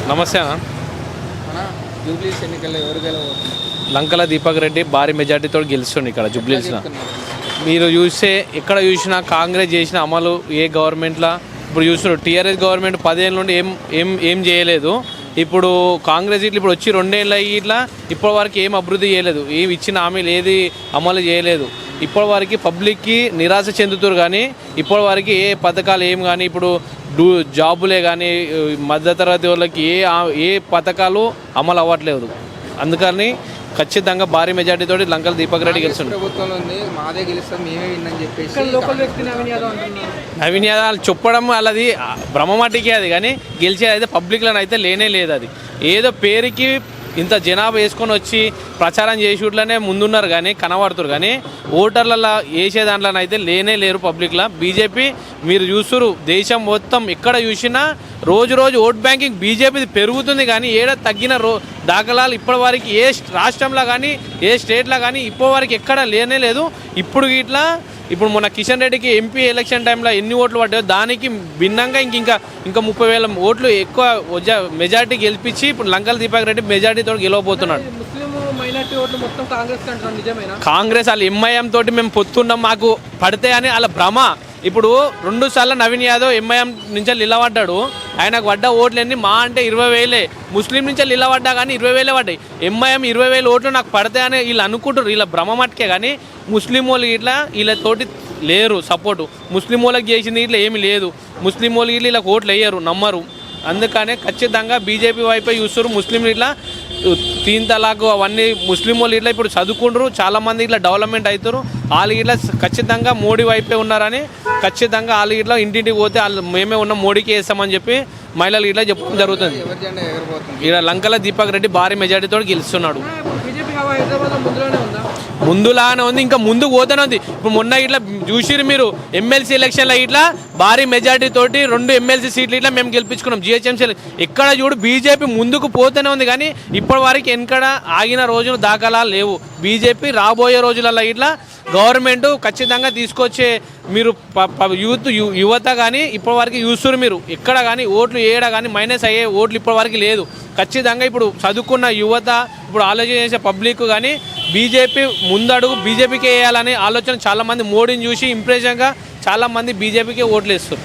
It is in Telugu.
నమస్తే అన్న. జూబ్లీస్ ఎన్నికల్లో ఎవరు గెలవబోతున్నారు? లంకల దీపక్ రెడ్డి భారీ మెజార్టీతో గెలుస్తుంది ఇక్కడ జూబ్లీస్లో. మీరు చూస్తే ఎక్కడ చూసినా కాంగ్రెస్ చేసిన అమలు ఏ గవర్నమెంట్లో ఇప్పుడు చూస్తున్నారు. టీఆర్ఎస్ గవర్నమెంట్ 10 ఏళ్ళ నుండి ఏం ఏం ఏం చేయలేదు. ఇప్పుడు కాంగ్రెస్ ఇట్లా ఇప్పుడు వచ్చి 2 ఏళ్ళ ఇట్లా ఇప్పటి వరకు ఏం అభివృద్ధి చేయలేదు. ఏమి ఇచ్చిన హామీలు ఏది అమలు చేయలేదు. ఇప్పటి వరకు పబ్లిక్కి నిరాశ చెందుతారు. కానీ ఇప్పటి వరకు ఏ పథకాలు ఏం కానీ ఇప్పుడు జాబులే కానీ మధ్యతరగతి వాళ్ళకి ఏ పథకాలు అమలు అవ్వట్లేదు. అందుకని ఖచ్చితంగా భారీ మెజార్టీతో లంకల దీపక్ రెడ్డి గెలుస్తుంది. ప్రభుత్వంలో ఉంది, మాదే గెలుస్తాం, మేమే విన్నాని చెప్పేసి నవీన్ యాదవ్ చెప్పడం వాళ్ళది భ్రమమాటికి అది. కానీ గెలిచేది అయితే పబ్లిక్లో అయితే లేనే లేదు. అది ఏదో పేరుకి ఇంత జనాభా వేసుకొని వచ్చి ప్రచారం చేసేట్లనే ముందున్నారు కానీ కనబడుతున్నారు. కానీ ఓటర్లలో వేసే దాంట్లోనైతే లేనే లేరు పబ్లిక్లో. బీజేపీ మీరు చూస్తున్నారు, దేశం మొత్తం ఎక్కడ చూసినా రోజు ఓట్ బ్యాంకింగ్ బీజేపీ పెరుగుతుంది. కానీ తగ్గిన దాఖలాలు ఇప్పటి వరకు ఏ రాష్ట్రంలో కానీ ఏ స్టేట్లో కానీ ఇప్పటి వరకు ఎక్కడ లేనే లేదు. ఇప్పుడు మొన్న కిషన్ రెడ్డికి ఎంపీ ఎలక్షన్ టైంలో ఎన్ని ఓట్లు పడ్డాయో దానికి భిన్నంగా ఇంకా 30,000 ఓట్లు ఎక్కువ మెజార్టీ గెలిపించి ఇప్పుడు లంకల దీపక్ రెడ్డి మెజార్టీతో గెలవబోతున్నాడు. కాంగ్రెస్ వాళ్ళు ఎంఐఎం తోటి మేము పొత్తున్నాం, మాకు పడితే అని వాళ్ళ భ్రమ. ఇప్పుడు 2 సార్లు నవీన్ యాదవ్ ఎంఐఎం నుంచి నిలబడ్డాడు. ఆయనకు పడ్డ ఓట్లన్నీ మా అంటే 20,000. ముస్లిం నుంచి నిలబడ్డా కానీ 20,000 పడ్డాయి. ఎంఐఎం 20,000 ఓట్లు నాకు పడతాయని వీళ్ళు అనుకుంటారు. వీళ్ళ భ్రమ మట్టుకే. కానీ ముస్లిం వాళ్ళు ఇట్లా వీళ్ళతోటి లేరు సపోర్టు. ముస్లిం వాళ్ళకి చేసింది ఇట్లా ఏమీ లేదు. ముస్లిం వాళ్ళు ఇట్లా వీళ్ళకి ఓట్లు వేయరు, నమ్మరు. అందుకనే ఖచ్చితంగా బీజేపీ వైపే చూస్తారు. ముస్లింలు ఇట్లా 3 తలాక్ అవన్నీ ముస్లిం వాళ్ళు ఇట్లా ఇప్పుడు చదువుకుంటారు, చాలామంది ఇట్లా డెవలప్మెంట్ అవుతారు. వాళ్ళు ఇట్లా ఖచ్చితంగా మోడీ వైపే ఉన్నారని ఖచ్చితంగా వాళ్ళు ఇట్లా ఇంటింటికి పోతే వాళ్ళు మేమే ఉన్న మోడీకి వేస్తామని చెప్పి మహిళలు ఇట్లా చెప్పడం జరుగుతుంది. ఇక్కడ లంకల దీపక్ రెడ్డి భారీ మెజార్టీతో గెలుస్తున్నాడు. ముందులానే ఉంది, ఇంకా ముందుకు పోతూనే ఉంది. ఇప్పుడు మొన్న ఇట్లా చూసిరు మీరు ఎమ్మెల్సీ ఎలక్షన్లో ఇట్లా భారీ మెజార్టీ తోటి 2 ఎమ్మెల్సీ సీట్లు ఇట్లా మేము గెలిపించుకున్నాం. జిహెచ్ఎంసీ ఎక్కడ చూడు బీజేపీ ముందుకు పోతూనే ఉంది. కానీ ఇప్పటి వరకు ఎక్కడ ఆగిన రోజులు దాఖలాలు లేవు. బీజేపీ రాబోయే రోజులలో ఇట్లా గవర్నమెంట్ ఖచ్చితంగా తీసుకొచ్చే మీరు యువత కానీ ఇప్పటి వరకు చూస్తున్నారు మీరు ఎక్కడ కానీ ఓట్లు ఏడా కానీ మైనస్ అయ్యే ఓట్లు ఇప్పటి వరకు లేదు. ఖచ్చితంగా ఇప్పుడు చదువుకున్న యువత ఇప్పుడు ఆలోచన చేసే పబ్లిక్ కానీ బీజేపీ ముందడుగు బీజేపీకి వేయాలనే ఆలోచన చాలామంది మోడీని చూసి ఇంప్రెషన్గా చాలామంది బీజేపీకి ఓట్లు వేస్తారు.